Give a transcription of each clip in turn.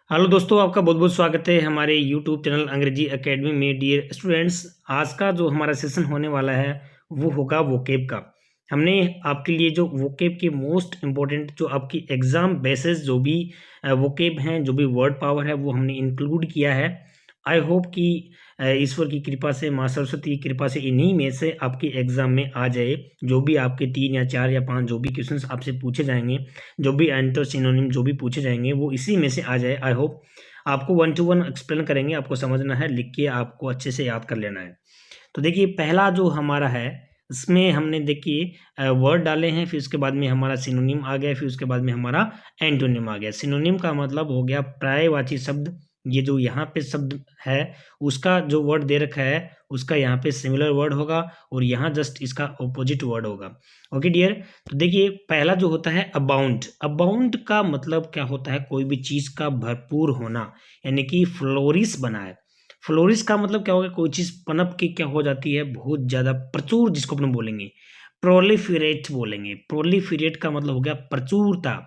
Hello दोस्तों, आपका बहुत बहुत स्वागत है हमारे यूट्यूब चैनल अंग्रेजी एकेडमी में। डियर स्टूडेंट्स, आज का जो हमारा सेशन होने वाला है वो होगा वोकेब का। हमने आपके लिए जो वोकेब के मोस्ट इम्पोर्टेंट जो आपकी एग्जाम बेसिस जो भी वोकेब हैं, जो भी वर्ड पावर है, वो हमने इंक्लूड किया है। आई होप कि ईश्वर की कृपा से, माँ सरस्वती की कृपा से इन्हीं में से आपके एग्जाम में आ जाए। जो भी आपके 3 या 4 या 5 जो भी क्वेश्चंस आपसे पूछे जाएंगे, जो भी एंटर सिनोनिम जो भी पूछे जाएंगे, वो इसी में से आ जाए। आई होप आपको 1 to 1 एक्सप्लेन करेंगे, आपको समझना है, लिख के आपको अच्छे से याद कर लेना है। तो देखिए, पहला जो हमारा है, इसमें हमने देखिए वर्ड डाले हैं, फिर उसके बाद में हमारा सिनोनिम आ गया, फिर उसके बाद में हमारा एंटोनिम आ गया। सिनोनिम का मतलब हो गया पर्यायवाची शब्द। ये जो यहाँ पे शब्द है, उसका जो वर्ड दे रखा है, उसका यहाँ पे सिमिलर वर्ड होगा, और यहाँ जस्ट इसका ऑपोजिट वर्ड होगा। Okay dear. तो देखिए, पहला जो होता है अबाउंड। अबाउंड का मतलब क्या होता है? कोई भी चीज का भरपूर होना, यानी कि फ्लोरिश बना है। फ्लोरिश का मतलब क्या होगा? कोई चीज पनप के क्या हो जाती है, बहुत ज्यादा प्रचुर, जिसको अपन बोलेंगे प्रोलिफेरेट बोलेंगे। प्रोलिफेरेट का मतलब हो गया प्रचुरता।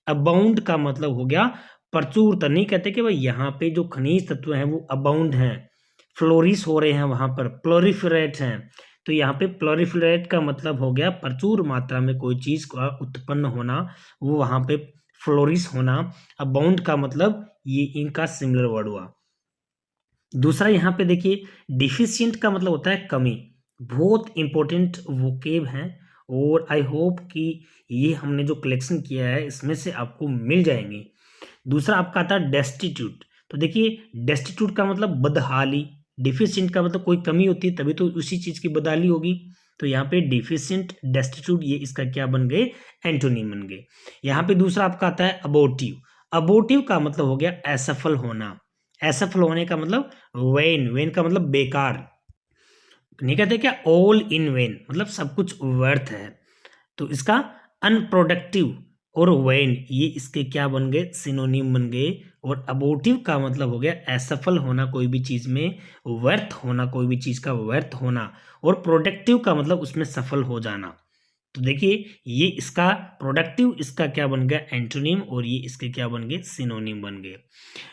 अबाउंड का मतलब हो गया प्रचुरता। नहीं कहते कि भाई यहाँ पे जो खनिज तत्व हैं वो अबाउंड हैं, फ्लोरिश हो रहे हैं, वहां पर प्लोरिफेरेट हैं। तो यहाँ पे प्लोरिफेरेट का मतलब हो गया प्रचुर मात्रा में कोई चीज का उत्पन्न होना, वो वहां पे फ्लोरिश होना। अबाउंड का मतलब ये इनका सिमिलर वर्ड हुआ। दूसरा यहाँ पे देखिए, डिफिशियंट का मतलब होता है कमी। बहुत इंपॉर्टेंट वोकेब है, और आई होप कि ये हमने जो कलेक्शन किया है इसमें से आपको मिल जाएंगे। दूसरा आपका आता है डेस्टिट्यूट। तो देखिए, डेस्टिट्यूट का मतलब बदहाली। डिफिशियंट का मतलब कोई कमी होती है, तभी तो उसी चीज की बदहाली होगी। तो यहाँ पे डिफिशियंट, डेस्टिट्यूट, ये इसका क्या बन गए? एंटोनिम बन गए। यहाँ पे दूसरा आपका आता है अबोर्टिव। अबोर्टिव का मतलब हो गया असफल होना। असफल होने का मतलब वेन। वेन का मतलब बेकार। नहीं कहते क्या, ऑल इन वेन, मतलब सब कुछ व्यर्थ है। तो इसका अनप्रोडक्टिव और वेन, ये इसके क्या बन गए? सिनोनिम बन गए। और अबोर्टिव का मतलब हो गया असफल होना कोई भी चीज में, व्यर्थ होना, कोई भी चीज का व्यर्थ होना। और प्रोडक्टिव का मतलब उसमें सफल हो जाना। तो देखिए, ये इसका प्रोडक्टिव, इसका क्या बन गया? एंटोनिम, और ये इसके क्या बन गए? सिनोनिम बन गए।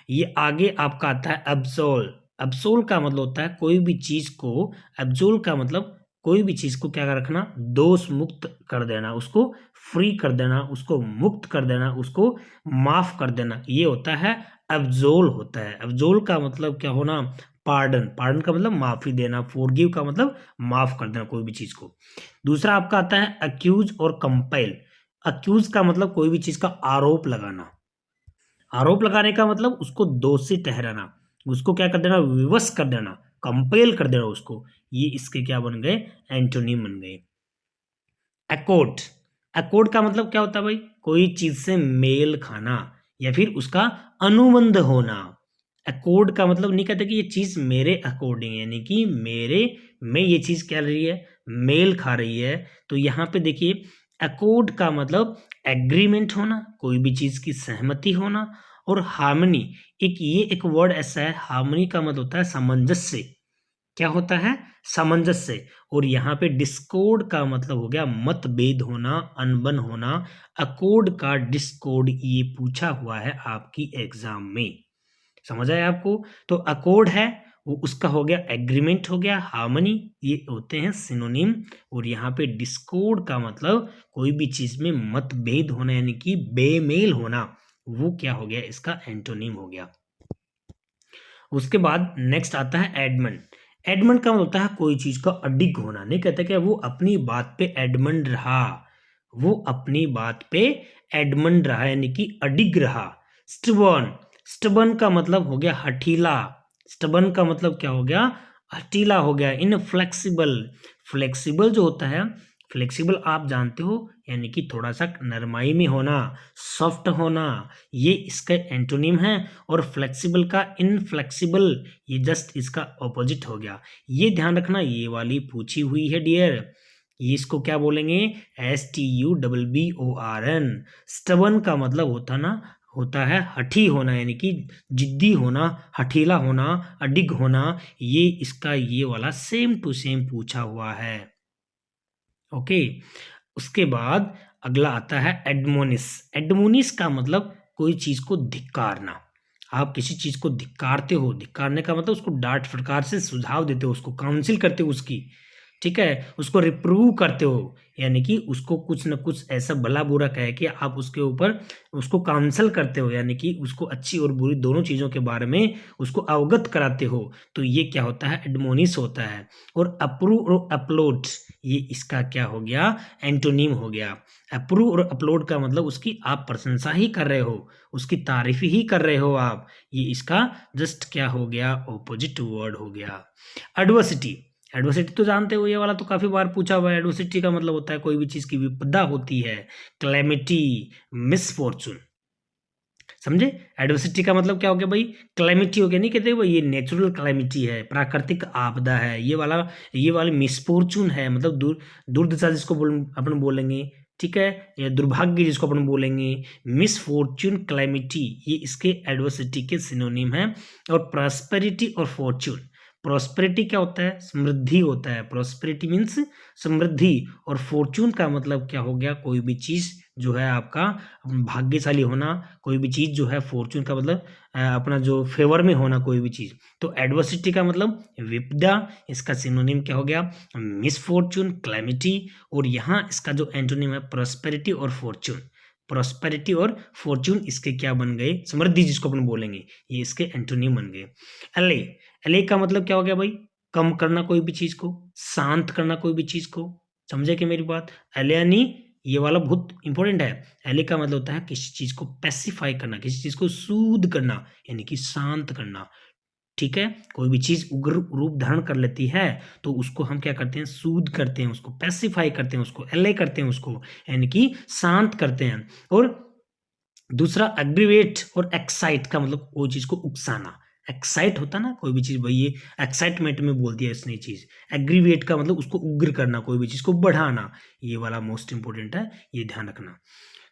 ये आगे आपका आता है अब्सोल। अब्सोल का मतलब होता है कोई भी चीज को, अब्सोल का मतलब कोई भी चीज को क्या रखना? दोष मुक्त कर देना, उसको फ्री कर देना, उसको मुक्त कर देना, उसको माफ कर देना, ये होता है अब्सोल होता है। अब्सोल का मतलब क्या होना? पार्डन। पार्डन का मतलब माफी देना। फॉरगिव का मतलब माफ कर देना कोई भी चीज को। दूसरा आपका आता है अक्यूज और कंपेल। अक्यूज का मतलब कोई भी चीज का आरोप लगाना। आरोप लगाने का मतलब उसको दोषी ठहराना, उसको क्या कर देना? विवश कर देना, कंपेल कर देना उसको। ये इसके क्या बन गए? एंटोनिम बन गए। अकोर्ड। अकोर्ड का मतलब क्या होता है भाई? कोई चीज से मेल खाना, या फिर उसका अनुबंध होना। अकोर्ड का मतलब नहीं कहते कि ये चीज मेरे अकॉर्डिंग, यानी कि मेरे में ये चीज क्या रही है? मेल खा रही है। तो यहाँ पे देखिए, अकोर्ड का मतलब एग्रीमेंट होना, कोई भी चीज की सहमति होना। और हार्मनी, एक वर्ड ऐसा है, हार्मनी का मतलब होता है सामंजस्य। क्या होता है? सामंजस्य। और यहाँ पे डिस्कॉर्ड का मतलब हो गया मतभेद होना, अनबन होना। अकॉर्ड का डिस्कॉर्ड, ये पूछा हुआ है आपकी एग्जाम में। समझ आया आपको? तो अकॉर्ड है वो, उसका हो गया एग्रीमेंट, हो गया हार्मनी, ये होते हैं सिनोनिम। और यहाँ पे डिस्कॉर्ड का मतलब कोई भी चीज में मतभेद होना, यानी कि बेमेल होना, वो क्या हो गया? इसका एंटोनिम हो गया। उसके बाद नेक्स्ट आता है एडमंड। एडमंड का मतलब होता है कोई चीज का अडिग होना। नहीं कहते कि वो अपनी बात पे एडमंड रहा, वो अपनी बात पे एडमंड रहा, यानी कि अडिग रहा। स्टबर्न। स्टबर्न का मतलब हो गया हठीला। स्टबर्न का मतलब क्या हो गया? हठीला हो गया। इनफ्लेक्सिबल। फ्लेक्सिबल जो होता है, फ्लेक्सिबल आप जानते हो, यानी कि थोड़ा सा नरमाई में होना, सॉफ्ट होना, ये इसका एंटोनिम है। और फ्लेक्सिबल का इनफ्लेक्सिबल, ये जस्ट इसका ऑपोजिट हो गया। ये ध्यान रखना, ये वाली पूछी हुई है डियर। ये इसको क्या बोलेंगे? STUBBORN। स्टबन का मतलब होता है हठी होना, यानी कि जिद्दी होना, हठीला होना, अडिग होना। ये इसका ये वाला सेम टू सेम पूछा हुआ है। ओके। उसके बाद अगला आता है एडमोनिस। एडमोनिस का मतलब कोई चीज को धिक्कारना। आप किसी चीज़ को धिक्कारते हो, धिक्कारने का मतलब उसको डाँट फटकार से सुझाव देते हो, उसको काउंसिल करते हो उसकी, ठीक है? उसको रिप्रूव करते हो, यानी कि उसको कुछ न कुछ ऐसा भला-बुरा कह के आप उसके ऊपर उसको काउंसल करते हो, यानी कि उसको अच्छी और बुरी दोनों चीज़ों के बारे में उसको अवगत कराते हो। तो ये क्या होता है? एडमोनिश होता है। और अप्रूव और अपलोड, ये इसका क्या हो गया? एंटोनिम हो गया। अप्रूव और अपलोड का मतलब उसकी आप प्रशंसा ही कर रहे हो, उसकी तारीफ़ ही कर रहे हो आप। ये इसका जस्ट क्या हो गया? ऑपोजिट वर्ड हो गया। एडवर्सिटी, एडवर्सिटी तो जानते हो, ये वाला तो काफ़ी बार पूछा हुआ है। एडवर्सिटी का मतलब होता है कोई भी चीज़ की विपदा होती है, कैलेमिटी, मिसफॉर्चून, समझे? एडवर्सिटी का मतलब क्या हो गया भाई? कैलेमिटी हो गया, नहीं कहते भाई ये नेचुरल कैलेमिटी है, प्राकृतिक आपदा है, ये वाली मिसफॉर्चून है, मतलब दुर्दशा जिसको अपन बोलेंगे, ठीक है, या दुर्भाग्य जिसको अपन बोलेंगे, मिसफॉर्चून, कैलेमिटी, ये इसके एडवर्सिटी के सिनोनिम है। और प्रॉस्पेरिटी और फॉर्चून, प्रॉस्पेरिटी क्या होता है? समृद्धि होता है, प्रॉस्पेरिटी मीन्स समृद्धि। और फॉर्चून का मतलब क्या हो गया? कोई भी चीज़ जो है आपका भाग्यशाली होना, कोई भी चीज़ जो है, फॉर्चून का मतलब अपना जो फेवर में होना कोई भी चीज़। तो एडवर्सिटी का मतलब विपदा, इसका सिनोनिम क्या हो गया? Misfortune, calamity. और यहाँ इसका जो एंटोनिम है प्रॉस्पेरिटी और फॉर्चून, प्रॉस्पेरिटी और फॉर्चून इसके क्या बन गए? समृद्धि जिसको अपन बोलेंगे, ये इसके एंटोनिम बन गए। एले, एले का मतलब क्या हो गया भाई? कम करना कोई भी चीज़ को, शांत करना कोई भी चीज़ को, समझे कि मेरी बात? एले यानी ये वाला बहुत इंपॉर्टेंट है। एले का मतलब होता है किसी चीज़ को पैसिफाई करना, किसी चीज़ को सूद करना, यानी कि शांत करना, ठीक है? कोई भी चीज़ उग्र रूप धारण कर लेती है तो उसको हम क्या करते हैं? सूद करते हैं, उसको पैसिफाई करते हैं, उसको एले करते हैं, उसको यानी कि शांत करते हैं। और दूसरा एग्रीवेट और एक्साइट का मतलब कोई चीज़ को उकसाना, एक्साइट होता ना कोई भी चीज़, भाई ये एक्साइटमेंट में बोल दिया इसने चीज़। एग्रीवेट का मतलब उसको उग्र करना, कोई भी चीज़ को बढ़ाना, ये वाला मोस्ट इंपॉर्टेंट है, ये ध्यान रखना।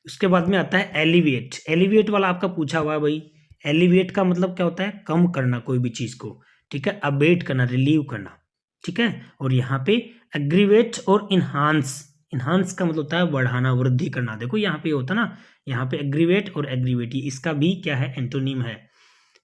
उसके बाद में आता है एलिवेट, एलिवेट वाला आपका पूछा हुआ है भाई। एलिवेट का मतलब क्या होता है? कम करना कोई भी चीज़ को, ठीक है, अबेट करना, रिलीव करना, ठीक है। और यहाँ पे एग्रीवेट और इन्हांस, इन्हांस का मतलब होता है बढ़ाना, वृद्धि करना। देखो यहाँ पे होता ना, यहाँ पे एग्रीवेट और एग्रीवेट, इसका भी क्या है? एंटोनिम है,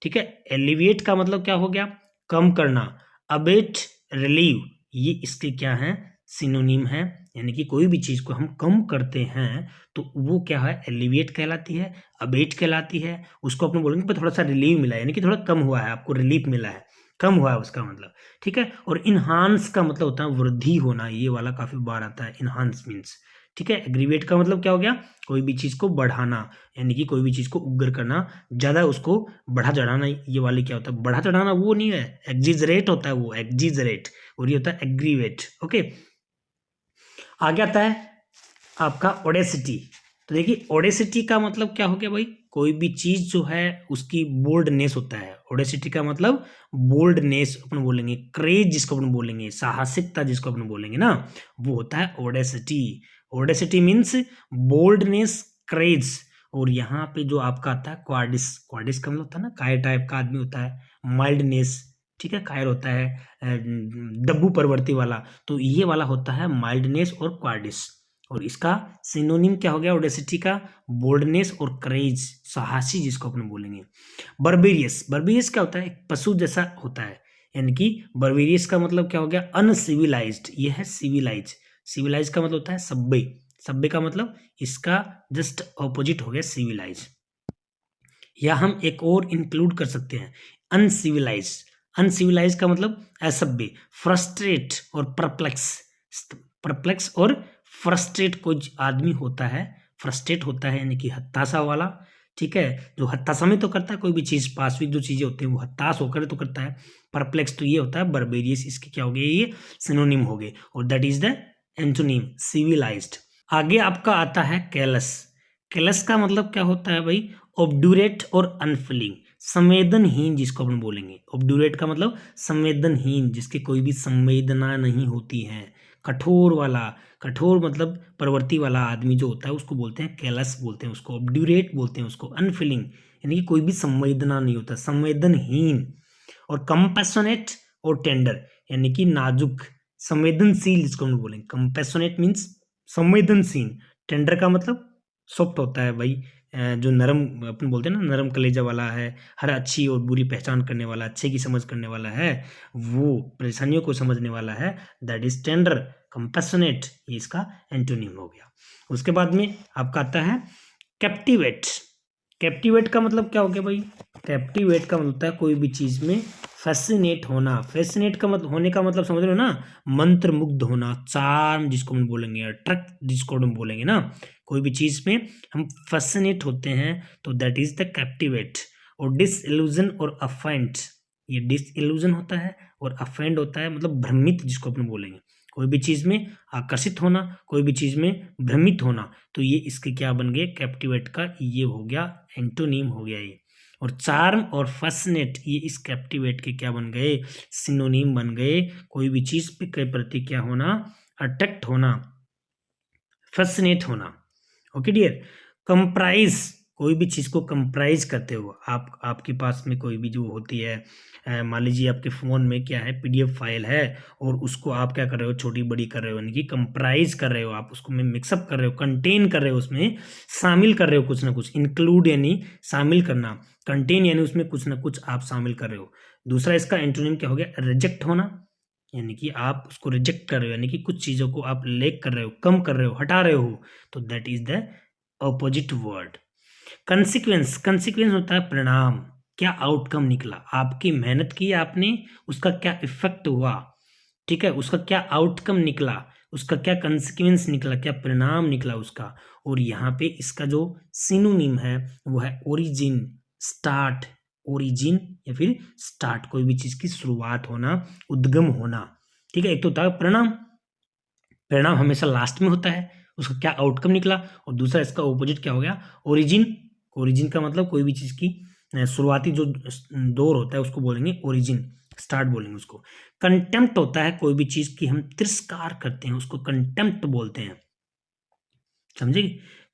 ठीक है। एलिवेट का मतलब क्या हो गया? कम करना। अबेट, रिलीव, ये इसके क्या है? सिनोनिम है, यानी कि कोई भी चीज़ को हम कम करते हैं तो वो क्या है? एलिवेट कहलाती है, अबेट कहलाती है। उसको अपन बोलेंगे पर थोड़ा सा रिलीव मिला है, यानी कि थोड़ा कम हुआ है, आपको रिलीफ मिला है, कम हुआ है उसका मतलब, ठीक है। और इन्हांस का मतलब होता है वृद्धि होना, ये वाला काफ़ी बार आता है, इन्हांस मीन्स, ठीक है। एग्रीवेट का मतलब क्या हो गया? कोई भी चीज़ को बढ़ाना, यानी कि कोई भी चीज़ को उग्र करना, ज़्यादा उसको बढ़ा चढ़ाना। ये वाली क्या होता है? बढ़ा चढ़ाना वो नहीं है, एक्जिजरेट होता है वो, एक्जिजरेट। और ये होता है एग्रीवेट, ओके। आगे आता है आपका ओडेसिटी। तो देखिए ओडेसिटी का मतलब क्या हो गया भाई? कोई भी चीज जो है उसकी बोल्डनेस होता है। ओडेसिटी का मतलब बोल्डनेस अपन बोलेंगे, क्रेज जिसको अपन बोलेंगे, साहसिकता जिसको अपन बोलेंगे ना, वो होता है Audacity. Audacity means boldness, craze. और यहाँ पे जो आपका आता है क्वाडिस, क्वाडिस का मतलब होता है ना कायर टाइप का आदमी होता है, माइल्डनेस, ठीक है, कायर होता है डब्बू परवर्ती वाला, तो ये वाला होता है माइल्डनेस और क्वाडिस। और इसका सिनोनिम क्या हो गया ओडेसिटी का? बोल्डनेस और करेज, साहसी जिसको अपन बोलेंगे। बर्बेरियस, बर्बेरियस क्या होता है? एक पशु जैसा होता है, यानी कि बर्बेरियस का मतलब क्या हो गया? अनसिविलाइज्ड, ये है सिविलाइज। सिविलाइज का मतलब होता है सभ्य, सभ्य का मतलब इसका जस्ट ऑपोजिट हो गया सिविलाइज। या हम एक और इंक्लूड कर सकते हैं अनसिविलाइज। अनसिविलाइज का मतलब असभ्य। फ्रस्ट्रेट और परप्लेक्स, परप्लेक्स और फ्रस्ट्रेट कोई आदमी होता है, फ्रस्ट्रेट होता है यानी कि हताशा वाला, ठीक है, जो हताशा में तो करता है कोई भी चीज़, पाश्विक जो चीज़ें होती हैं वो हताश होकर तो करता है। परप्लेक्स तो ये होता है बर्बेरियस, इसके क्या हो गए? ये सिनोनिम हो गए, और that is the antonym civilized. आगे आपका आता है कैलस। कैलस का मतलब क्या होता है भाई? ऑब्डूरेट और अनफिलिंग, संवेदनहीन जिसको अपन बोलेंगे। ऑब्डूरेट का मतलब संवेदनहीन, जिसके कोई भी संवेदना नहीं होती है। कठोर वाला, कठोर मतलब प्रवृत्ति वाला आदमी जो होता है उसको बोलते हैं कैलस, बोलते हैं उसको, ऑब्डूरेट बोलते हैं उसको, अनफिलिंग यानी कि कोई भी संवेदना नहीं होता, संवेदनहीन। और कंपैशनेट और टेंडर यानी कि नाजुक, संवेदनशील जिसको हम बोलेंगे। कंपैशनेट मीन्स संवेदनशील, टेंडर का मतलब सॉफ्ट होता है भाई, जो नरम अपन बोलते हैं ना, नरम कलेजा वाला है, हर अच्छी और बुरी पहचान करने वाला, अच्छे की समझ करने वाला है, वो परेशानियों को समझने वाला है, दैट इज टेंडर, कंपैशनेट, ये इसका एंटोनिम हो गया। उसके बाद में आपका आता है कैप्टिवेट। कैप्टिवेट का मतलब क्या हो गया भाई? कैप्टिवेट का मतलब होता है कोई भी चीज में फैसिनेट होना। फैसिनेट का मतलब होने का मतलब समझ रहे हो ना, मंत्र मुग्ध होना, चार्म जिसको हम बोलेंगे, अट्रैक्ट जिसको हम बोलेंगे ना, कोई भी चीज में हम फैसिनेट होते हैं तो दैट इज द कैप्टिवेट। और डिसइल्यूजन और अफेंड, ये डिसइल्यूजन होता है और अफेंड होता है मतलब भ्रमित जिसको अपन बोलेंगे, कोई भी चीज में आकर्षित होना, कोई भी चीज में भ्रमित होना, तो ये इसके क्या बन गए? कैप्टिवेट का ये हो गया एंटोनिम हो गया ये। और चार्म और फैसिनेट ये इस कैप्टिवेट के क्या बन गए? सिनोनिम बन गए। कोई भी चीज के प्रति क्या होना? अट्रैक्ट होना, फैसिनेट होना। Okay dear. कंप्राइज, कोई भी चीज को कंप्राइज करते हो आप, आपके पास में कोई भी जो होती है, मान लीजिए आपके फोन में क्या है, पीडीएफ फाइल है, और उसको आप क्या कर रहे हो? छोटी बड़ी कर रहे हो, यानी कि कंप्राइज कर रहे हो आप, उसको में मिक्सअप कर रहे हो, कंटेन कर रहे हो, उसमें शामिल कर रहे हो कुछ ना कुछ। इंक्लूड यानी शामिल करना, कंटेन यानी उसमें कुछ ना कुछ आप शामिल कर रहे हो। दूसरा इसका एंटोनिम क्या हो गया? रिजेक्ट होना, यानी कि आप उसको रिजेक्ट कर रहे हो, यानी कि कुछ चीजों को आप लेक कर रहे हो, कम कर रहे हो, हटा रहे हो, तो that is the opposite word. Consequence, consequence होता है परिणाम, क्या आउटकम निकला, आपकी मेहनत की आपने, उसका क्या इफेक्ट हुआ, ठीक है, उसका क्या आउटकम निकला, उसका क्या कंसिक्वेंस निकला, क्या परिणाम निकला उसका। और यहाँ पे इसका जो सिनोनिम है वो है ओरिजिन, स्टार्ट, ओरिजिन या फिर स्टार्ट, कोई भी चीज की शुरुआत होना, उद्गम होना, ठीक है। एक तो होता है परिणाम, परिणाम हमेशा लास्ट में होता है, उसका क्या आउटकम निकला। और दूसरा इसका ऑपोजिट क्या हो गया? ओरिजिन। ओरिजिन का मतलब कोई भी चीज की शुरुआती जो दौर होता है उसको बोलेंगे ओरिजिन, स्टार्ट बोलेंगे उसको। कंटेम्प्ट होता है कोई भी चीज की हम तिरस्कार करते हैं, उसको कंटेम्प्ट बोलते हैं, समझे?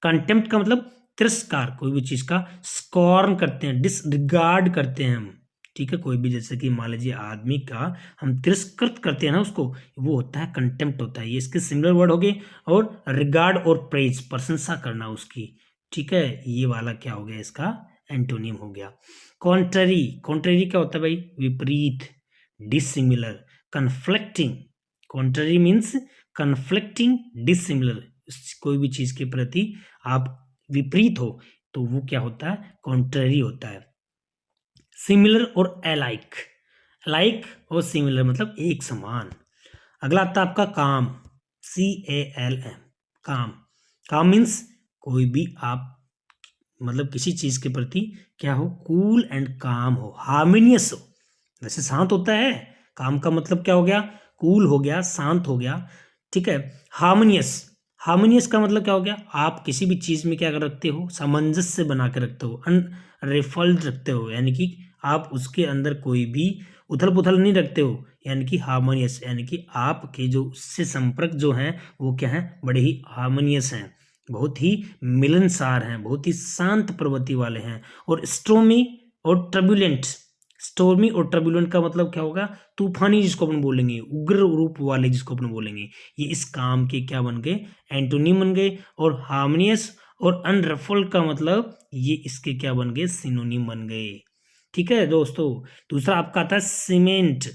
कंटेम्प्ट का मतलब तिरस्कार, कोई भी चीज का स्कॉर्न करते हैं, डिसरिगार्ड करते हैं हम, ठीक है। कोई भी जैसे कि मान लीजिए आदमी का हम तिरस्कृत करते हैं ना उसको, वो होता है कंटेम्प्ट होता है। ये इसके सिमिलर वर्ड हो गए। और रिगार्ड और प्रेज, प्रशंसा करना उसकी, ठीक है, ये वाला क्या हो गया? इसका एंटोनिम हो गया। कॉन्ट्ररी, कॉन्ट्ररी क्या होता है भाई? विपरीत, dissimilar, conflicting. Contrary means conflicting, dissimilar, कोई भी चीज के प्रति आप विपरीत हो तो वो क्या होता है? कॉन्ट्ररी होता है। सिमिलर और अलाइक, लाइक और सिमिलर मतलब एक समान। अगला आता है आपका काम, CALM, काम। काम मीन्स कोई भी आप मतलब किसी चीज के प्रति क्या हो? कूल एंड काम हो, हार्मोनियस हो। वैसे शांत होता है, काम का मतलब क्या हो गया? कूल हो गया, शांत हो गया, ठीक है। हार्मोनियस, हार्मोनियस का मतलब क्या हो गया? आप किसी भी चीज में क्या कर रखते हो? सामंजस्य बना के रखते हो, अनरिफल्ड रखते हो, यानी कि आप उसके अंदर कोई भी उथल पुथल नहीं रखते हो, यानी कि हार्मोनियस, यानी कि आपके जो उससे संपर्क जो हैं वो क्या है? बड़े ही हार्मोनियस हैं, बहुत ही मिलनसार हैं, बहुत ही शांत प्रवृत्ति वाले हैं। और स्टोमी और टर्बुलेंट, स्टोर्मी और टर्बुलेंट का मतलब क्या होगा? तूफानी जिसको अपन बोलेंगे, उग्र रूप वाले जिसको अपन बोलेंगे, ये इस काम के क्या बन गए? एंटोनिम बन गए। और हार्मोनियस और अनरफल्ड का मतलब ये इसके क्या बन गए? सिनोनिम बन गए, ठीक है दोस्तों। दूसरा आपका आता है cement.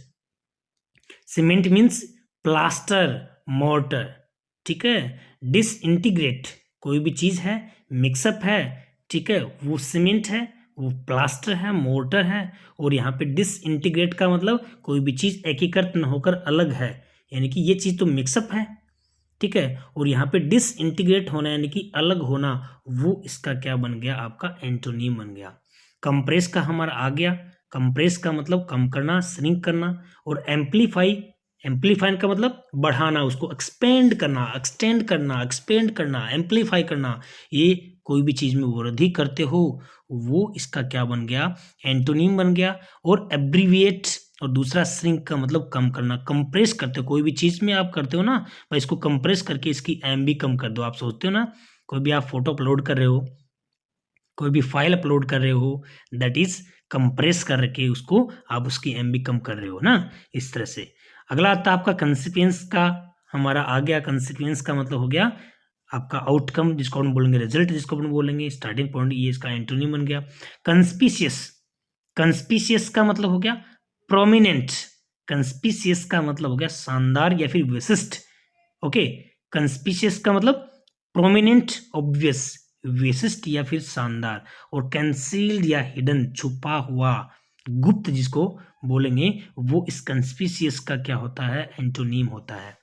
Cement means plaster, mortar, ठीक है। डिसइंटीग्रेट, कोई भी चीज है, मिक्सअप है, ठीक है, वो सीमेंट है, वो प्लास्टर है, मोर्टर है। और यहाँ पे डिसइंटीग्रेट का मतलब कोई भी चीज एकीकृत न होकर अलग है, यानी कि ये चीज तो मिक्सअप है, ठीक है। और यहाँ पे डिसइंटीग्रेट होना यानी कि अलग होना, वो इसका क्या बन गया? आपका एंटोनिम बन गया। कंप्रेस का हमारा आ गया, कंप्रेस का मतलब कम करना, श्रिंक करना। और एम्पलीफाई, एम्पलीफाई का मतलब बढ़ाना, उसको एक्सपेंड करना, एक्सटेंड करना, एक्सपेंड करना, एम्पलीफाई करना, ये कोई भी चीज में वृद्धि करते हो, वो इसका क्या बन गया? एंटोनिम बन गया। और एब्रीविएट और दूसरा श्रिंक का मतलब कम करना, कंप्रेस करते हो, कोई भी चीज में आप करते हो ना भाई, इसको कंप्रेस करके इसकी एमबी कम कर दो। आप सोचते हो ना, कोई भी आप फोटो अपलोड कर रहे हो, कोई भी फाइल अपलोड कर रहे हो, दैट इज कंप्रेस करके उसको आप उसकी एमबी कम कर रहे हो ना, इस तरह से। अगला आता है आपका कंसिक्वेंस का, हमारा आ गया कंसिक्वेंस का मतलब हो गया आपका आउटकम जिसको हम बोलेंगे, रिजल्ट जिसको हम बोलेंगे, स्टार्टिंग पॉइंट, ये इसका एंटोनिम बन गया। कंस्पिशियस, कंस्पिशियस का मतलब हो गया प्रोमिनेंट, कंस्पिशियस का मतलब हो गया शानदार या फिर विशिष्ट। ओके, कंस्पिशियस का मतलब प्रोमिनेंट, ऑब्वियस, विशिष्ट या फिर शानदार। और कंसील्ड या हिडन, छुपा हुआ, गुप्त जिसको बोलेंगे, वो इस कंस्पिशियस का क्या होता है, एंटोनीम होता है।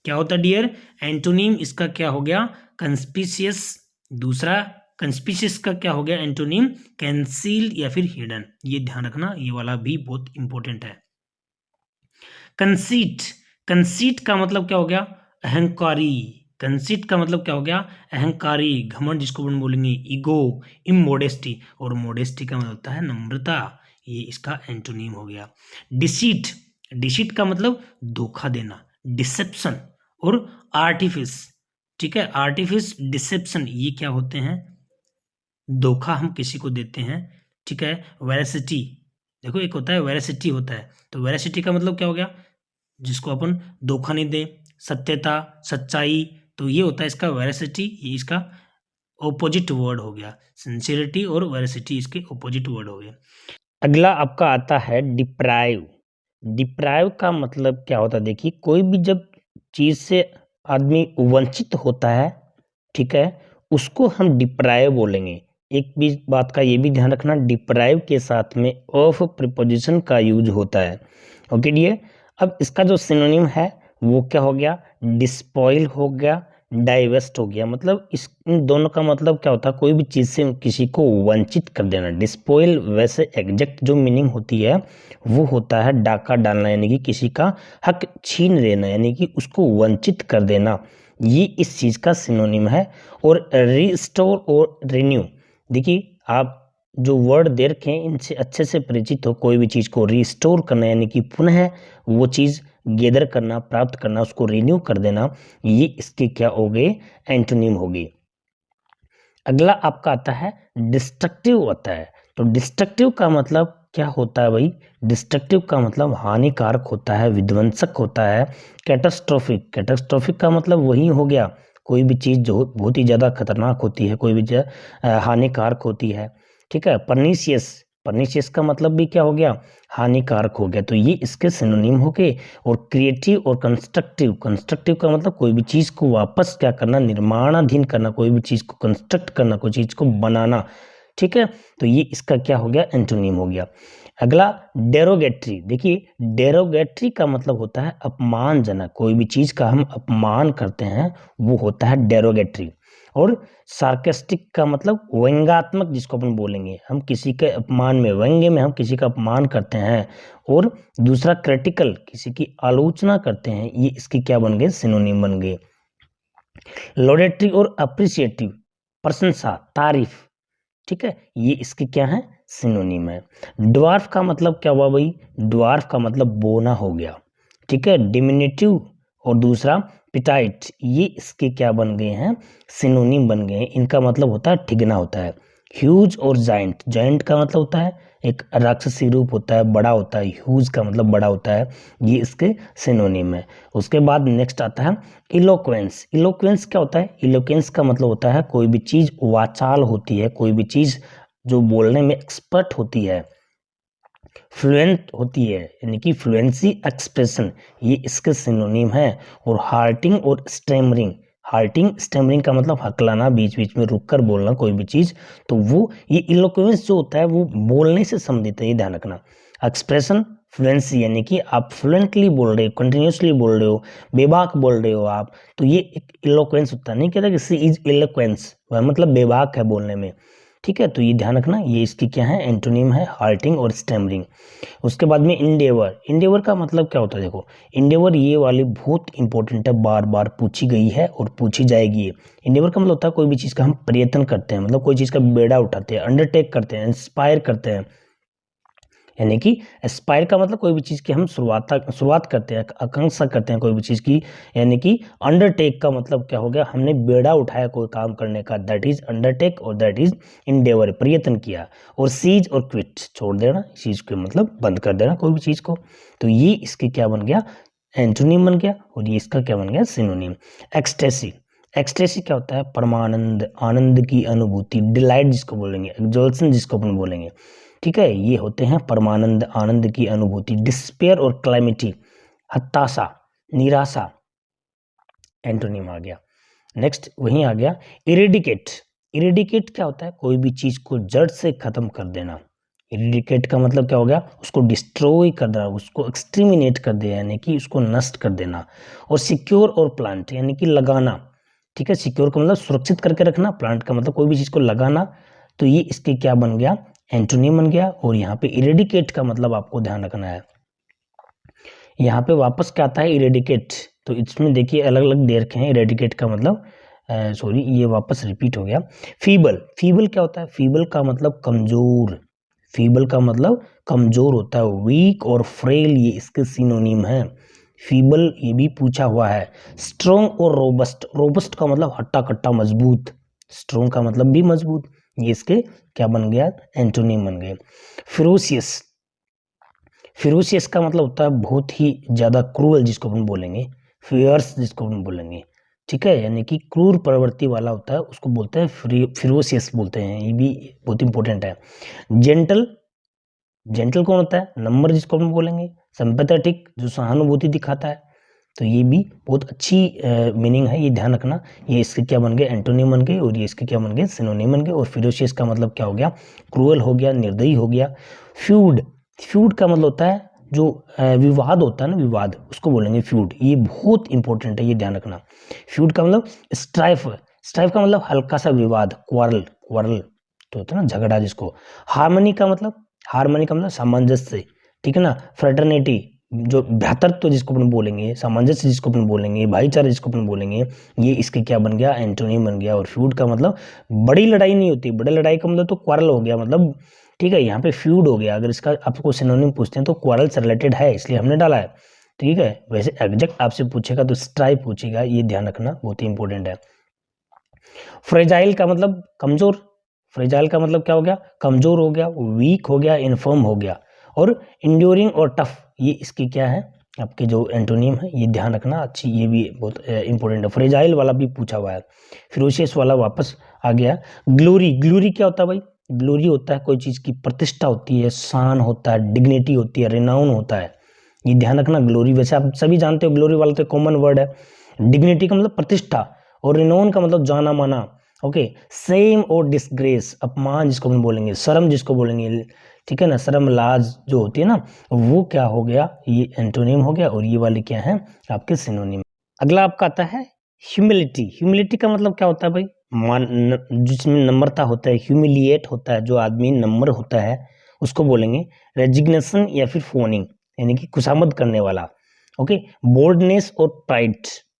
क्या होता है डियर, एंटोनीम इसका क्या हो गया, कंस्पिशियस। दूसरा कंस्पिशियस का क्या हो गया एंटोनीम, कंसील्ड या फिर हिडन। ये ध्यान रखना, ये वाला भी बहुत इंपॉर्टेंट है। कंसीट, कंसीट का मतलब क्या हो गया, अहंकारी। कंसीट का मतलब क्या हो गया, अहंकारी, घमंड जिसको हम बोलेंगे, ईगो, इमोडेस्टी। और मोडेस्टी का मतलब होता है नम्रता, ये इसका एंटोनीम हो गया। डिसीट, डिसीट का मतलब धोखा देना, डिसेप्शन। और आर्टिफिस, ठीक है, आर्टिफिस, डिसेप्शन, ये क्या होते हैं, धोखा हम किसी को देते हैं, ठीक है। वेरासिटी, देखो एक होता है वेरासिटी होता है, तो वेरासिटी का मतलब क्या हो गया, जिसको अपन धोखा नहीं दे, सत्यता, सच्चाई, तो ये होता है इसका वेरासिटी, ये इसका ऑपोजिट वर्ड हो गया। सिंसियरिटी और वेरासिटी इसके ऑपोजिट वर्ड हो गए। अगला आपका आता है डिप्राइव। डिप्राइव का मतलब क्या होता है, देखिए कोई भी जब चीज से आदमी वंचित होता है, ठीक है, उसको हम डिप्राइव बोलेंगे। एक भी बात का ये भी ध्यान रखना, डिप्राइव के साथ में ऑफ प्रीपोजिशन का यूज होता है। ओके डियर, अब इसका जो सिनोनिम है वो क्या हो गया, डिस्पॉइल हो गया, डाइवेस्ट हो गया। मतलब इस इन दोनों का मतलब क्या होता है, कोई भी चीज़ से किसी को वंचित कर देना। डिस्पॉइल वैसे एग्जैक्ट जो मीनिंग होती है वो होता है डाका डालना, यानी कि किसी का हक छीन लेना, यानी कि उसको वंचित कर देना, ये इस चीज़ का सिनोनिम है। और रिस्टोर और रिन्यू, देखिए आप जो वर्ड दे रखे हैं इनसे अच्छे से परिचित हो। कोई भी चीज़ को रिस्टोर करना यानी कि पुनः वो चीज़ गैदर करना, प्राप्त करना, उसको रिन्यू कर देना, ये इसके क्या हो गए, एंटोनिम हो गई। अगला आपका आता है डिस्ट्रक्टिव होता है। तो डिस्ट्रक्टिव का मतलब क्या होता है भाई, डिस्ट्रक्टिव का मतलब हानिकारक होता है, विध्वंसक होता है। कैटास्ट्रोफिक, कैटास्ट्रोफिक का मतलब वही हो गया, कोई भी चीज़ जो बहुत ही ज़्यादा खतरनाक होती है, कोई भी हानिकारक होती है, ठीक है। परनीशियस, परनीशियस का मतलब भी क्या हो गया, हानिकारक हो गया। तो ये इसके सिनोनिम हो गए। और क्रिएटिव और कंस्ट्रक्टिव, कंस्ट्रक्टिव का मतलब कोई भी चीज़ को वापस क्या करना, निर्माणाधीन करना, कोई भी चीज़ को कंस्ट्रक्ट करना, कोई चीज़ को बनाना, ठीक है। तो ये इसका क्या हो गया, एंटोनिम हो गया। अगला डेरोगेटरी, देखिए डेरोगेटरी का मतलब होता है अपमानजनक, कोई भी चीज़ का हम अपमान करते हैं वो होता है डेरोगेटरी। और सार्केस्टिक का मतलब व्यंग्यात्मक, जिसको अपन बोलेंगे, हम किसी के अपमान में, व्यंग्य में हम किसी का अपमान करते हैं। और दूसरा क्रिटिकल, किसी की आलोचना करते हैं, ये इसके क्या बन गए, सिनोनिम बन गए। लॉडेटरी और अप्रिसिएटिव, प्रशंसा, तारीफ, ठीक है, ये इसके क्या है, सिनोनिम है। ड्वार्फ का मतलब क्या हुआ भाई, ड्वार्फ का मतलब बोना हो गया, ठीक है। डिमिनिटिव और दूसरा पिटाइट, ये इसके क्या बन गए हैं, सिनोनिम बन गए हैं। इनका मतलब होता है ठिगना होता है। ह्यूज और जाइंट, जाइंट का मतलब होता है एक राक्षसी रूप होता है, बड़ा होता है। ह्यूज का मतलब बड़ा होता है, ये इसके सिनोनिम है। उसके बाद नेक्स्ट आता है इलोक्वेंस। इलोक्वेंस क्या होता है, इलोक्वेंस का मतलब होता है कोई भी चीज़ वाचाल होती है, कोई भी चीज़ जो बोलने में एक्सपर्ट होती है, फ्लुएंट होती है, यानी कि फ्लुएंसी, एक्सप्रेशन, ये इसके सिनोनिम है। और हार्टिंग और स्टैमरिंग, हार्टिंग स्टैमरिंग का मतलब हकलाना, बीच बीच में रुक कर बोलना कोई भी चीज़, तो वो ये इलोक्वेंस जो होता है वो बोलने से संबंधित है, ये ध्यान रखना। एक्सप्रेशन, फ्लुएंसी, यानी कि आप फ्लुएंटली बोल रहे हो, कंटिन्यूसली बोल रहे हो, बेबाक बोल रहे हो आप, तो ये एक इलोक्वेंस होता है। नहीं कहता कि सी इज इलोक्वेंस, वह मतलब बेबाक है बोलने में, ठीक है। तो ये ध्यान रखना, ये इसकी क्या है, एंटोनिम है, हार्टिंग और स्टैमरिंग। उसके बाद में इंडेवर, इंडेवर का मतलब क्या होता है, देखो इंडेवर ये वाली बहुत इंपॉर्टेंट है, बार बार पूछी गई है और पूछी जाएगी। इंडेवर का मतलब होता है कोई भी चीज़ का हम प्रयत्न करते हैं, मतलब कोई चीज़ का बेड़ा उठाते हैं, अंडरटेक करते हैं, इंस्पायर करते हैं, यानी कि एस्पायर का मतलब कोई भी चीज़ की हम शुरुआत करते हैं, आकांक्षा करते हैं कोई भी चीज़ की, यानी कि अंडरटेक का मतलब क्या हो गया, हमने बेड़ा उठाया कोई काम करने का, दैट इज अंडरटेक, और दैट इज इंडेवर, प्रयत्न किया। और सीज और क्विट, छोड़ देना चीज़ को, मतलब बंद कर देना कोई भी चीज़ को। तो ये इसके क्या बन गया, एंटोनिम बन गया। और ये इसका क्या बन गया, सिनोनिम। एक्सटेसी, एक्सटेसी क्या होता है? परमानंद, आनंद की अनुभूति, डिलाइट जिसको बोलेंगे, एक्सोल्शन जिसको अपन बोलेंगे, ठीक है, ये होते हैं परमानंद, आनंद की अनुभूति। डिस्पेयर और क्लैमिटी, हताशा, निराशा, एंटोनिम आ गया। नेक्स्ट वहीं आ गया इरेडिकेट। इरेडिकेट क्या होता है? कोई भी चीज को जड़ से खत्म कर देना। इरेडिकेट का मतलब क्या हो गया? उसको डिस्ट्रॉय कर देना, उसको एक्सट्रीमिनेट कर देना, यानी कि उसको नष्ट कर देना। और सिक्योर और प्लांट यानी कि लगाना, ठीक है, सिक्योर का मतलब सुरक्षित करके रखना, प्लांट का मतलब कोई भी चीज को लगाना। तो ये इसके क्या बन गया? एंटोनिम बन गया। और यहाँ पे इरेडिकेट का मतलब आपको ध्यान रखना है, यहाँ पे वापस क्या आता है? इरेडिकेट। तो इसमें देखिए अलग अलग दे रखे हैं। इरेडिकेट का मतलब सॉरी ये वापस रिपीट हो गया। फीबल, फीबल क्या होता है? फीबल का मतलब कमजोर, फीबल का मतलब कमजोर होता है। वीक और फ्रेल ये इसके सिनोनिम है। फीबल ये भी पूछा हुआ है। स्ट्रोंग और रोबस्ट, रोबस्ट का मतलब हट्टा कट्टा मजबूत, स्ट्रोंग का मतलब भी मजबूत, ये इसके क्या बन गया? एंटोनिम बन गए। फिरोसियस, फिरोसियस का मतलब होता है बहुत ही ज्यादा क्रूअल जिसको हम बोलेंगे, फियर्स जिसको हम बोलेंगे, ठीक है, यानी कि क्रूर प्रवृत्ति वाला होता है, उसको बोलते हैं फिरोसियस बोलते हैं। ये भी बहुत इंपॉर्टेंट है। जेंटल, जेंटल कौन होता है? नंबर जिसको हम बोलेंगे। सिंपैथेटिक जो सहानुभूति दिखाता है। तो ये भी बहुत अच्छी मीनिंग है, ये ध्यान रखना। ये इसके क्या बन गए? एंटोनिम बन गए। और ये इसके क्या बन गए? सिनोनिम बन गए। और फिरोशियस का मतलब क्या हो गया? क्रूअल हो गया, निर्दयी हो गया। फ्यूड, फ्यूड का मतलब होता है जो विवाद होता है ना, विवाद, उसको बोलेंगे फ्यूड। ये बहुत इंपॉर्टेंट है, ये ध्यान रखना। फ्यूड का मतलब स्ट्राइफ, स्ट्राइफ का मतलब हल्का सा विवाद, क्वारल, क्वारल तो होता है ना झगड़ा जिसको। हार्मनी का मतलब, हार्मनी का मतलब सामंजस्य, ठीक है ना। फ्रेटर्निटी जो भ्रातृत्व जिसको अपन बोलेंगे, सामंजस्य जिसको अपन बोलेंगे, भाईचारा जिसको अपन बोलेंगे, ये इसके क्या बन गया? एंटोनिम बन गया। और फ्यूड का मतलब बड़ी लड़ाई नहीं होती, बड़ी लड़ाई का मतलब तो क्वारल हो गया, मतलब ठीक है, यहाँ पे फ्यूड हो गया। अगर इसका आपको सिनोनिम पूछते हैं तो क्वारल से रिलेटेड है, इसलिए हमने डाला है, ठीक है। वैसे एग्जैक्ट आपसे पूछेगा तो स्ट्राइप पूछेगा, ये ध्यान रखना, बहुत ही इंपॉर्टेंट है। फ्रेजाइल का मतलब कमजोर, फ्रेजाइल का मतलब क्या हो गया? कमजोर हो गया, वीक हो गया, इनफर्म हो गया। और इंड्योरिंग और टफ, ये इसकी क्या है? आपके जो एंटोनिम है, ये ध्यान रखना अच्छी, ये भी बहुत इंपॉर्टेंट है। फ्रेजाइल वाला भी पूछा हुआ है, फिरोशियस वाला वापस आ गया। ग्लोरी, ग्लोरी क्या होता है भाई? ग्लोरी होता है कोई चीज की प्रतिष्ठा होती है, शान होता है, डिग्निटी होती है, रिनाउन होता है, ये ध्यान रखना। ग्लोरी वैसे आप सभी जानते हो, ग्लोरी वाला तो कॉमन वर्ड है। डिग्निटी का मतलब प्रतिष्ठा, और रिनोन का मतलब जाना माना, ओके। सेम और डिसग्रेस, अपमान जिसको हम बोलेंगे, शर्म जिसको बोलेंगे, ठीक है ना, शर्म लाज जो होती है ना, वो क्या हो गया? ये एंटोनिम हो गया। और ये वाले क्या है? आपके सिनोनिम। अगला आपका आता है ह्यूमिलिटी। ह्यूमिलिटी का मतलब क्या होता है भाई? जिसमें नम्रता होता है, ह्यूमिलिएट होता है, जो आदमी नम्र होता है उसको बोलेंगे। रेजिग्नेशन या फिर फोनिंग, यानी कि खुशामद करने वाला, ओके। बोल्डनेस और प्राइड,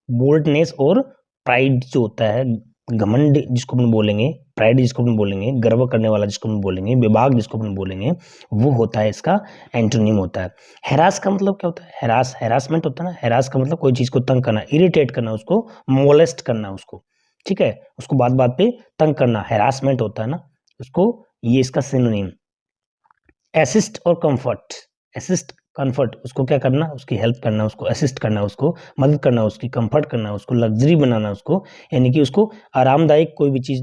बोल्डनेस और प्राइड जो होता है, घमंड जिसको अपन बोलेंगे, प्राइड जिसको अपन बोलेंगे, गर्व करने वाला जिसको अपन बोलेंगे, विभाग जिसको अपन बोलेंगे, वो होता है इसका एंटोनिम होता है। हैरास का मतलब क्या होता है? हैरास, हैरासमेंट होता है ना, हैरास का मतलब कोई चीज को तंग करना, इरिटेट करना, उसको मोलेस्ट करना उसको, ठीक है, उसको बात बात पे तंग करना, हैरासमेंट होता है ना उसको, ये इसका सिनोनिम। असिस्ट और कंफर्ट, असिस्ट कंफर्ट, उसको क्या करना? उसकी हेल्प करना, उसको असिस्ट करना, उसको मदद करना, उसकी कंफर्ट करना, उसको लग्जरी बनाना, उसको यानी कि उसको आरामदायक कोई भी चीज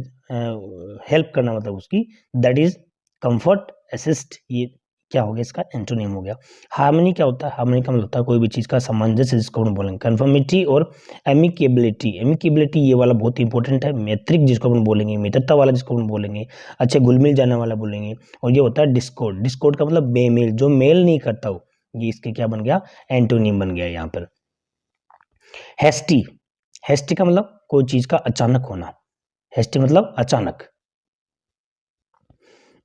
हेल्प करना, मतलब उसकी, दैट इज कंफर्ट, असिस्ट, ये क्या हो गया? इसका एंटोनिम हो गया। हार्मनी क्या होता है? हार्मनी का मतलब होता है कोई भी चीज का सामंजस्य जिसको हम बोलेंगे। कन्फर्मिटी और एमिकेबिलिटी, एमिकेबिलिटी ये वाला बहुत इंपॉर्टेंट है। मैत्रिक जिसको हम बोलेंगे, मित्रता वाला जिसको हम बोलेंगे, अच्छे घुल मिल जाने वाला बोलेंगे। और ये होता है डिस्कॉर्ड, डिस्कॉर्ड का मतलब बेमेल, जो मेल नहीं करता हो, ये इसके क्या बन गया? एंटोनिम बन गया यहाँ पर। हेस्टी, हेस्टी का मतलब कोई चीज का अचानक होना, हेस्टी मतलब अचानक।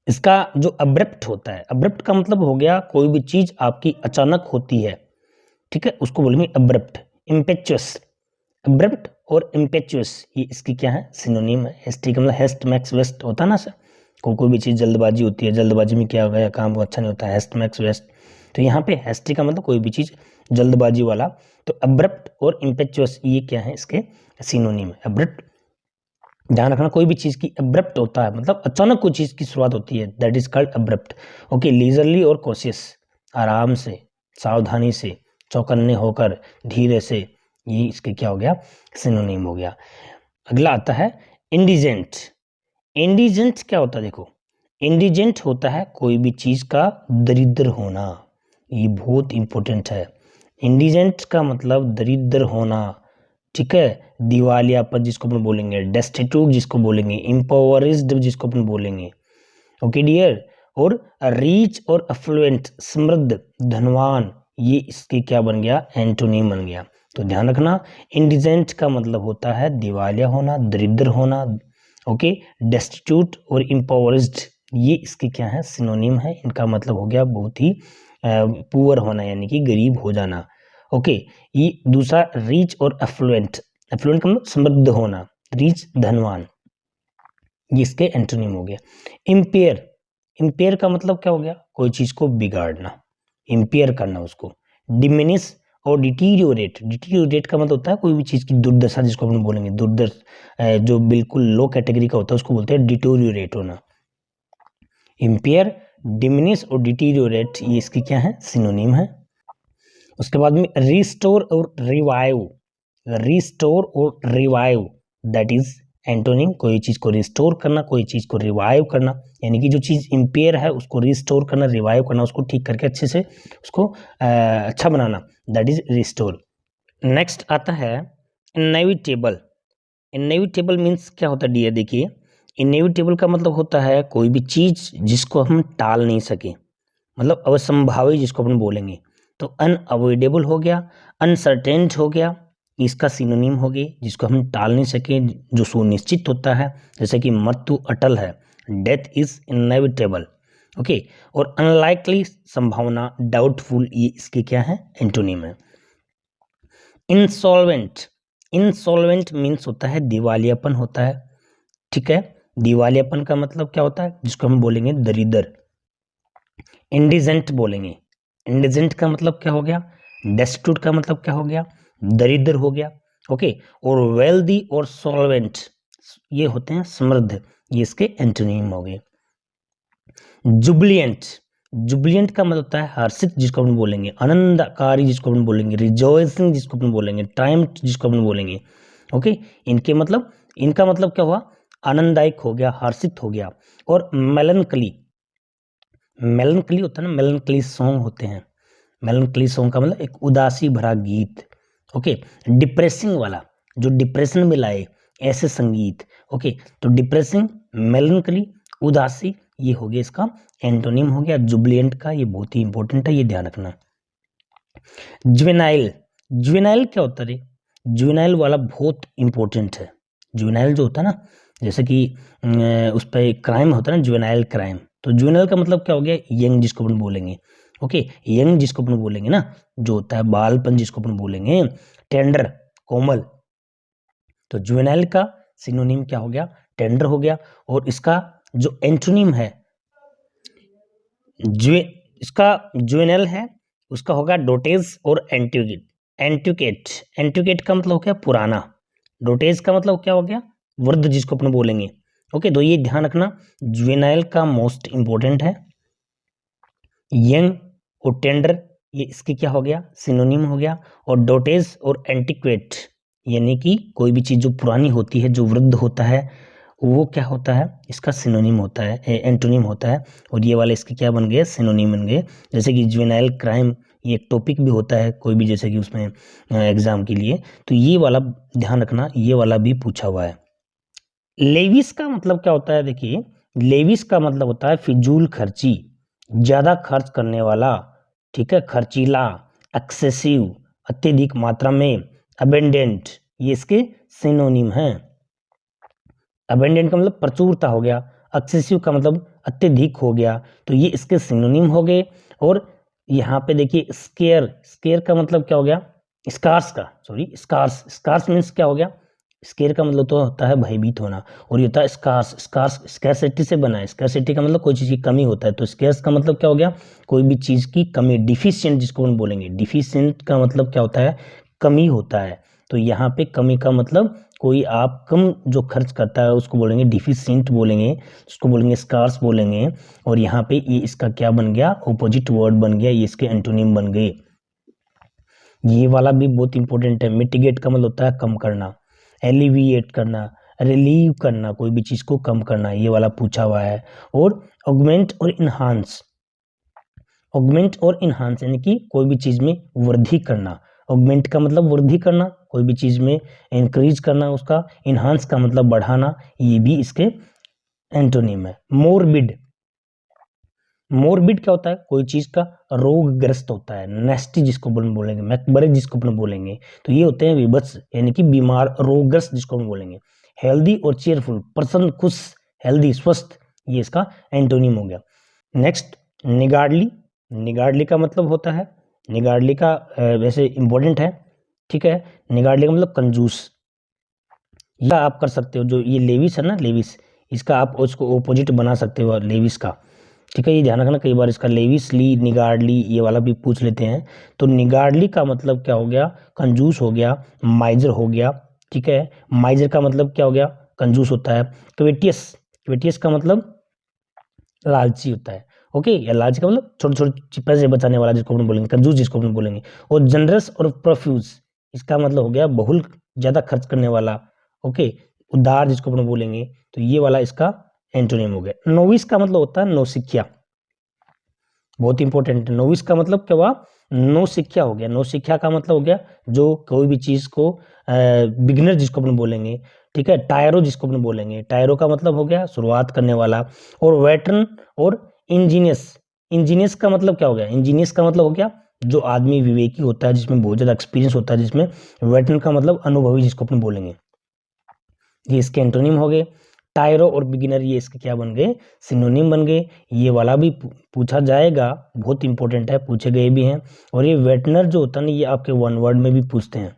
इसका जो अब्रप्ट होता है, अब्रप्ट का मतलब हो गया कोई भी चीज आपकी अचानक होती है, ठीक है, उसको बोलेंगे अब्रप्ट। इम्पेचुअस, अब्रप्ट और इम्पेचुअस ये इसकी क्या है? सिनोनिम है। हेस्टी का मतलब हेस्ट मैक्स वेस्ट होता है ना सर, कोई भी चीज जल्दबाजी होती है, जल्दबाजी में क्या हो गया, काम वो अच्छा नहीं होता है, हेस्ट मैक्स वेस्ट। तो यहाँ पे हेस्टी का मतलब कोई भी चीज जल्दबाजी वाला। तो अब्रप्ट और इम्पेचुअस ये क्या है? इसके सिनोनिम है। अब्रप्ट, ध्यान रखना, कोई भी चीज की अब्रप्ट होता है मतलब अचानक कोई चीज की शुरुआत होती है, that is called abrupt, okay. Leisurely और कोशियस, आराम से, सावधानी से, चौकन्ने होकर, धीरे से, ये इसके क्या हो गया? सिनोनिम हो गया। अगला आता है इंडिजेंट। इंडिजेंट क्या होता है? देखो, इंडिजेंट होता है कोई भी चीज का दरिद्र होना, ये बहुत इंपॉर्टेंट है। इंडिजेंट का मतलब दरिद्र होना, ठीक है। दिवालियापन जिसको अपन बोलेंगे, डेस्टिट्यूट जिसको बोलेंगे, इम्पावरिज्ड जिसको अपन बोलेंगे, ओके डियर। और रीच और अफ्लुएंट, समृद्ध, धनवान, ये इसके क्या बन गया? एंटोनिम बन गया। तो ध्यान रखना, इंडिजेंट का मतलब होता है दिवालिया होना, दरिद्र होना, ओके। डेस्टिट्यूट और इम्पावरिज्ड ये इसके क्या है? सिनोनिम है। इनका मतलब हो गया बहुत ही पुअर होना, यानी कि गरीब हो जाना, ओके। ये दूसरा रीच और अफ्लुएंट, अफ्लुएंट का मतलब समृद्ध होना, रीच धनवान, ये इसके एंटोनिम हो गया। इम्पेयर, इम्पेयर का मतलब क्या हो गया? कोई चीज को बिगाड़ना, इम्पेयर करना उसको। डिमिनिश और डिटीरियोरेट, डिटीरियोरेट का मतलब होता है कोई भी चीज की दुर्दशा, जिसको अपन बोलेंगे दुर्दशा, जो बिल्कुल लो कैटेगरी का होता है उसको बोलते हैं डिटोरियोरेट होना। इम्पेयर, डिमिनिश और डिटीरियोरेट ये इसकी क्या है? सिनोनिम है। उसके बाद में रिस्टोर और रिवाइव, रिस्टोर और रिवाइव दैट इज एंटोनिम। कोई चीज को रिस्टोर करना, कोई चीज को रिवाइव करना, यानी कि जो चीज इम्पेयर है उसको रिस्टोर करना, रिवाइव करना, उसको ठीक करके अच्छे से उसको अच्छा बनाना, दैट इज रिस्टोर। नेक्स्ट आता है इनएविटेबल। इनएविटेबल मीन्स क्या होता है डियर? देखिए, इनएविटेबल का मतलब होता है कोई भी चीज जिसको हम टाल नहीं सके, मतलब असंभावी जिसको अपन बोलेंगे। तो अनअवॉइडेबल हो गया, अनसर्टेन हो गया, इसका सिनोनिम हो गई, जिसको हम टाल नहीं सके, जो सुनिश्चित होता है, जैसे कि मृत्यु अटल है, डेथ इज इनएविटेबल, ओके। और अनलाइकली, संभावना, डाउटफुल, ये इसके क्या है? एंटोनिम है। इंसॉल्वेंट, इंसॉल्वेंट मीन्स होता है दिवालियापन होता है, ठीक है। दिवालियापन का मतलब क्या होता है? जिसको हम बोलेंगे दरिद्र। इंडिजेंट बोलेंगे, इंडिजेंट का मतलब क्या हो गया? डेस्टिट्यूट का मतलब क्या हो गया? दरिद्र हो गया, ओके। और वेल्दी और सॉल्वेंट ये होते हैं समृद्ध, ये इसके एंटोनिम हो गए। जुबिलियंट, जुबिलियंट का मतलब होता है हर्षित, जिसको अपन बोलेंगे आनंदकारी, जिसको अपन बोलेंगे रिजॉइसिंग, जिसको अपन बोलेंगे ट्रायम्फ, जिसको अपन बोलेंगे, ओके। इनके मतलब, इनका मतलब क्या हुआ? आनंददायक हो गया, हर्षित हो गया। और मेलनकली, मेलनकली होता है ना, मेलनकली सॉन्ग होते हैं, मेलनकली सॉन्ग का मतलब एक उदासी भरा गीत, ओके। डिप्रेसिंग वाला, जो डिप्रेशन में लाए ऐसे संगीत, ओके। तो डिप्रेसिंग, मेलनकली, उदासी, ये हो गया इसका एंटोनिम हो गया जुबिलियंट का। ये बहुत ही इंपॉर्टेंट है, ये ध्यान रखना। जुवेनाइल, जुवेनाइल क्या होता है? जुवेनाइल वाला बहुत इंपॉर्टेंट है। जुवेनाइल जो होता है ना, जैसे कि उस पर क्राइम होता है ना, जुवेनाइल क्राइम, तो जुवेनाइल का मतलब क्या हो गया? यंग, जिसको अपन बोलेंगे, ओके। यंग जिसको अपन बोलेंगे ना, जो होता है बालपन, जिसको अपन बोलेंगे टेंडर, कोमल। तो जुवेनाइल का सिनोनिम क्या हो गया? टेंडर हो गया। और इसका जो एंटोनिम है, जुए इसका जुवेनाइल है, उसका होगा डोटेज और एंटिकेट। एंटिकेट, एंटिकेट का मतलब हो गया पुराना, डोटेज का मतलब क्या हो गया? वृद्ध, जिसको अपन बोलेंगे, ओके। तो ये ध्यान रखना, जुवेनाइल का मोस्ट इंपॉर्टेंट है। यंग और टेंडर ये इसके क्या हो गया? सिनोनिम हो गया। और डोटेज और एंटिक्वेट, यानी कि कोई भी चीज़ जो पुरानी होती है, जो वृद्ध होता है, वो क्या होता है? इसका सिनोनिम होता है, एंटोनिम होता है। और ये वाले इसके क्या बन गए? सिनोनिम बन गए। जैसे कि जुवेनाइल क्राइम, ये एक टॉपिक भी होता है कोई भी, जैसे कि उसमें एग्जाम के लिए, तो ये वाला ध्यान रखना, ये वाला भी पूछा हुआ है। लेविस का मतलब क्या होता है? देखिए, लेविस का मतलब होता है फिजूल खर्ची, ज्यादा खर्च करने वाला, ठीक है, खर्चीला, एक्सेसिव, अत्यधिक मात्रा में, अबेंडेंट, ये इसके सिनोनिम हैं। अबेंडेंट का मतलब प्रचुरता हो गया, एक्सेसिव का मतलब अत्यधिक हो गया, तो ये इसके सिनोनिम हो गए। और यहाँ पे देखिए स्केयर, स्केयर का मतलब क्या हो गया? स्कार्स का, सॉरी स्कार्स, स्कार्स मीन्स क्या हो गया? स्केयर का मतलब तो होता है भयभीत होना, और ये होता है स्कार्स, स्कार्स स्कैरसिटी से बना है। स्कैरसिटी का मतलब कोई चीज़ की कमी होता है, तो स्केयर्स का मतलब क्या हो गया? कोई भी चीज़ की कमी, डिफिशियंट जिसको हम बोलेंगे। डिफिशियंट का मतलब क्या होता है? कमी होता है। तो यहाँ पे कमी का मतलब कोई आप कम जो खर्च करता है उसको बोलेंगे डिफिशियंट बोलेंगे, उसको बोलेंगे स्कार्स बोलेंगे। और यहाँ पे ये इसका क्या बन गया? ऑपोजिट वर्ड बन गया, ये इसके एंटोनिम बन गए। ये वाला भी बहुत इंपॉर्टेंट है। मिटिगेट का मतलब होता है कम करना, एलिविएट करना, रिलीव करना, कोई भी चीज़ को कम करना, ये वाला पूछा हुआ है। और ऑगमेंट और इन्हांस, ऑगमेंट और इन्हांस यानी कि कोई भी चीज़ में वृद्धि करना। ऑगमेंट का मतलब वृद्धि करना, कोई भी चीज़ में इंक्रीज करना उसका, इन्हांस का मतलब बढ़ाना, ये भी इसके एंटोनिम है। मोरबिड, मोरबिड क्या होता है, कोई चीज का रोगग्रस्त होता है। नेस्टी जिसको अपन बोलेंगे, मैकबरे जिसको अपन बोलेंगे, तो ये होते हैं विभत्स यानी कि बीमार, रोगग्रस्त जिसको हम बोलेंगे। हेल्दी और चेयरफुल, प्रसन्न, खुश, हेल्दी, स्वस्थ, ये इसका एंटोनिम हो गया। नेक्स्ट निगार्डली, निगार्डली का मतलब होता है, निगार्डली का वैसे इंपॉर्टेंट है, ठीक है। निगार्डली का मतलब कंजूस, या आप कर सकते हो जो ये लेविस है ना, लेविस, इसका आप उसको ऑपोजिट बना सकते हो लेविस का, ठीक है। ये ध्यान रखना, कई बार इसका लेविस ली, निगार्डली, ये वाला भी पूछ लेते हैं। तो निगार्डली का मतलब क्या हो गया, कंजूस हो गया। माइजर हो गया, ठीक है। माइजर का मतलब क्या हो गया, कंजूस होता है। क्वेटियस, क्वेटियस का मतलब लालची होता है, ओके। या लालची का मतलब छोटे छोटे पैसे बचाने वाला जिसको अपन बोलेंगे, कंजूस जिसको अपन बोलेंगे। और जनरस और प्रोफ्यूज, इसका मतलब हो गया बहुल, ज्यादा खर्च करने वाला, ओके। उदार जिसको अपन बोलेंगे, तो ये वाला इसका एंटोनिम हो गया। नोविस का मतलब होता है नौसिखिया, बहुत इंपॉर्टेंट। नोविस का मतलब क्या हुआ, नौसिखिया हो गया। नौसिखिया का मतलब हो गया जो कोई भी चीज को बिगिनर जिसको अपन बोलेंगे, ठीक है। टायरो जिसको अपन बोलेंगे, टायरो का मतलब हो गया शुरुआत करने वाला। और वेटरन और इंजीनियस, इंजीनियस का मतलब क्या हो गया, इंजीनियस का मतलब हो गया जो आदमी विवेकी होता है, जिसमें बहुत ज्यादा एक्सपीरियंस होता है, जिसमें। वेटरन का मतलब अनुभवी जिसको अपन बोलेंगे, ये इसके एंटोनिम हो गए। टायरो और बिगिनर ये इसके क्या बन गए, सिनोनिम बन गए। ये वाला भी पूछा जाएगा, बहुत इंपॉर्टेंट है, पूछे गए भी हैं। और ये वेटनर जो होता है ना, ये आपके वन वर्ड में भी पूछते हैं।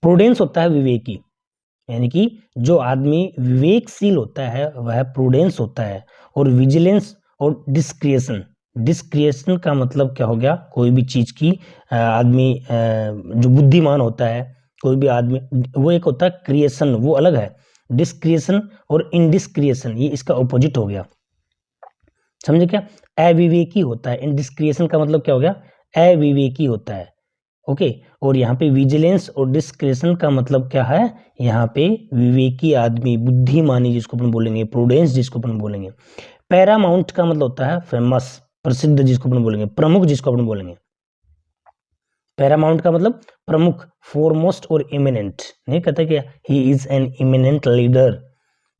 प्रूडेंस होता है विवेकी, यानी कि जो आदमी विवेकशील होता है वह प्रूडेंस होता है। और विजिलेंस और डिस्क्रिएशन, डिस्क्रिएशन का मतलब क्या हो गया, कोई भी चीज की आदमी जो बुद्धिमान होता है, कोई भी आदमी, वो एक होता है क्रिएशन, वो अलग है। डिस्क्रिएशन और इनडिस्क्रिएशन, ये इसका ऑपोजिट हो गया, समझे क्या। अविवेकी होता है, इनडिस्क्रिएशन का मतलब क्या हो गया, अविवेकी होता है, ओके। और यहाँ पे विजिलेंस और डिस्क्रिएशन का मतलब क्या है, यहाँ पे विवेकी आदमी, बुद्धिमानी जिसको अपन बोलेंगे, प्रूडेंस जिसको अपन बोलेंगे। पैरामाउंट का मतलब होता है फेमस, प्रसिद्ध जिसको अपन बोलेंगे, प्रमुख जिसको अपन बोलेंगे। पैरामाउंट का मतलब प्रमुख, फोरमोस्ट और इमिनेंट, नहीं कहता क्या, he is an eminent leader,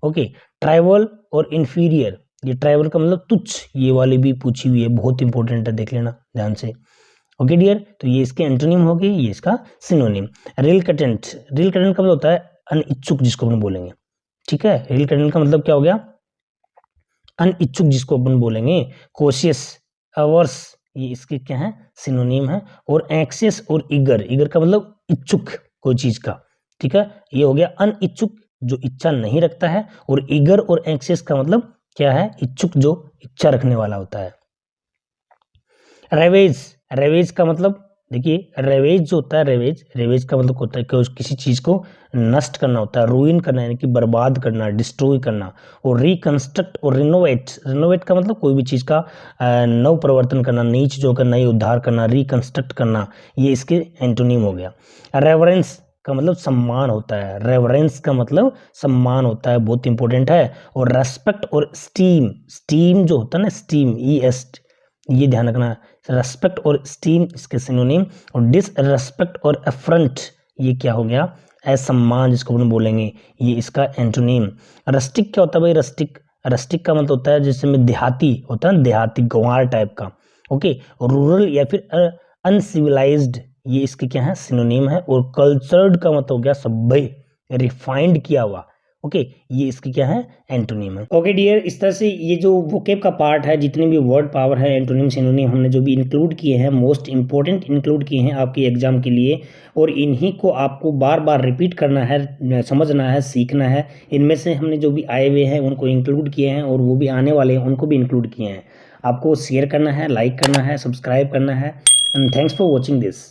okay. Tribal और इंफीरियर, ये ट्राइवल का मतलब तुच्छ, ये वाली भी पूछी हुई है, बहुत इंपॉर्टेंट है, देख लेना ध्यान से, ओके डियर। तो ये इसके एंटोनिम हो गए, ये इसका सिनोनिम। रिलकटेंट, रिलकटेंट का मतलब होता है अनिच्छुक जिसको अपन बोलेंगे, ठीक है। रिलकटेंट का मतलब क्या हो गया, अनिच्छुक जिसको अपन बोलेंगे। कोशियस, अवर्स, ये इसके क्या है, सिनोनिम है। और एंक्सियस और ईगर, ईगर का मतलब इच्छुक कोई चीज का, ठीक है। ये हो गया अनिच्छुक जो इच्छा नहीं रखता है, और ईगर और एंक्सियस का मतलब क्या है, इच्छुक जो इच्छा रखने वाला होता है। रेवेज, रेवेज का मतलब देखिए, रेवेज जो होता है, रेवेज, रेवेज का मतलब होता है कि किसी चीज को नष्ट करना होता है, रूइन करना यानी कि बर्बाद करना, डिस्ट्रॉय करना। और रिकंस्ट्रक्ट और रिनोवेट, रिनोवेट का मतलब कोई भी चीज का नव परिवर्तन करना, नई चीजों का नई उद्धार करना, रिकंस्ट्रक्ट करना, ये इसके एंटोनिम हो गया। रेवरेंस का मतलब सम्मान होता है, रेवरेंस का मतलब सम्मान होता है, बहुत इंपॉर्टेंट है। और रेस्पेक्ट और स्टीम, स्टीम जो होता है ना, स्टीम, ये ध्यान रखना, रेस्पेक्ट और स्टीम इसके सिनोनिम। और डिसरेस्पेक्ट और अफ्रंट, ये क्या हो गया, असम्मान जिसको अपन बोलेंगे, ये इसका एंटोनिम। रस्टिक क्या होता है भाई, रस्टिक, रस्टिक का मतलब होता है जैसे में देहाती होता है, देहाती गंवार टाइप का, ओके। रूरल या फिर अनसिविलाइज्ड, ये इसके क्या है, सिनोनिम है। और कल्चर्ड का मतलब हो गया सभ्य, रिफाइंड किया हुआ, ओके, ये इसकी क्या है, एंटोनिम है। ओके डियर, इस तरह से ये जो वोकेब का पार्ट है, जितने भी वर्ड पावर है, एंटोनिम सिनोनिम हमने जो भी इंक्लूड किए हैं, मोस्ट इंपॉर्टेंट इंक्लूड किए हैं आपके एग्जाम के लिए, और इन्हीं को आपको बार बार रिपीट करना है, समझना है, सीखना है। इनमें से हमने जो भी आए हुए हैं उनको इंक्लूड किए हैं, और वो भी आने वाले हैं उनको भी इंक्लूड किए हैं। आपको शेयर करना है, लाइक करना है, सब्सक्राइब करना है। And thanks for watching this.